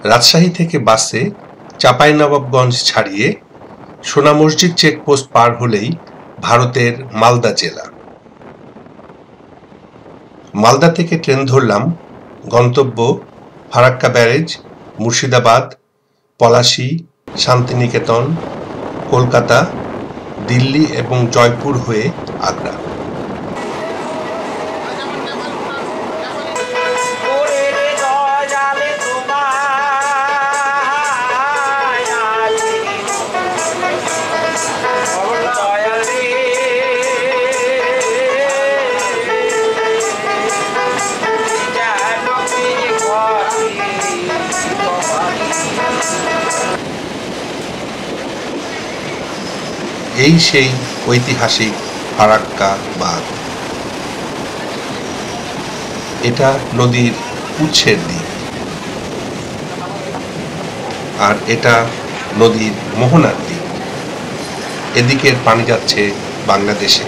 রাজশাহী থেকে বাসে চাঁপাইনবাবগঞ্জ ছাড়িয়ে সোনা মসজিদ চেকপোস্ট পার হলেই ভারতের মালদা জেলা। মালদা থেকে ট্রেন ধরলাম, গন্তব্য ফারাক্কা ব্যারেজ, মুর্শিদাবাদ, পলাশী, শান্তিনিকেতন, কলকাতা, দিল্লি এবং জয়পুর হয়ে আগ্রা। এই সেই ঐতিহাসিক ফারাক্কা বাঁধ। এটা নদীর উৎসের দিক, আর এটা নদীর মোহনার দিক। এদিকের পানি যাচ্ছে বাংলাদেশে।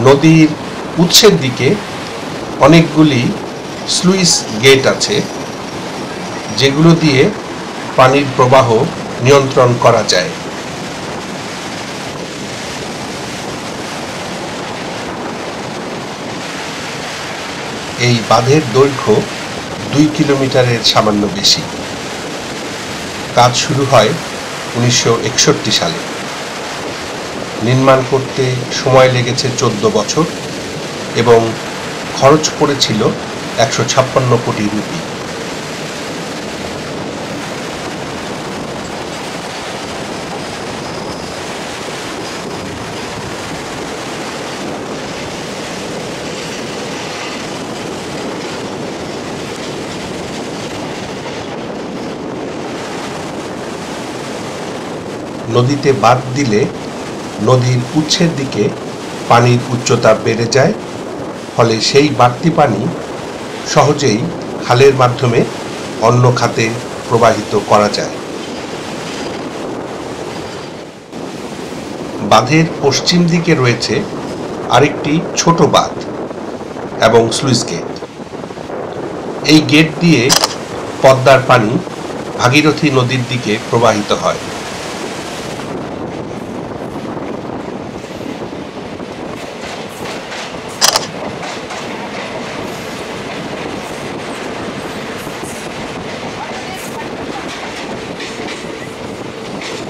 নদীর উৎসের দিকে অনেকগুলি স্লুইস গেট আছে, যেগুলো দিয়ে পানির প্রবাহ নিয়ন্ত্রণ করা যায়। এই বাঁধের দৈর্ঘ্য 2 কিলোমিটারের সামান্য বেশি। কাজ শুরু হয় 1961 সালে। নির্মাণ করতে সময় লেগেছে 14 বছর এবং খরচ পড়েছিল 156 কোটি রুপি। নদীতে বাঁধ দিলে নদীর উৎসের দিকে পানির উচ্চতা বেড়ে যায়, ফলে সেই বাড়তি পানি সহজেই খালের মাধ্যমে অন্য খাতে প্রবাহিত করা যায়। বাঁধের পশ্চিম দিকে রয়েছে আরেকটি ছোট বাঁধ এবং স্লুইস গেট। এই গেট দিয়ে পদ্মার পানি ভাগীরথী নদীর দিকে প্রবাহিত হয়।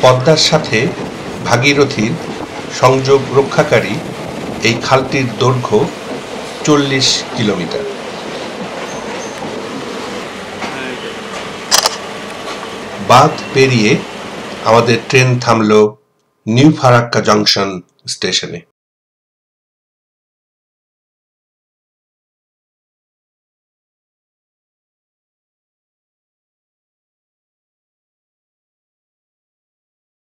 পদ্মার সাথে ভাগীরথীর সংযোগ রক্ষাকারী এই খালটির দৈর্ঘ্য 40 কিলোমিটার। বাঁধ পেরিয়ে আমাদের ট্রেন থামল নিউ ফারাক্কা জংশন স্টেশনে।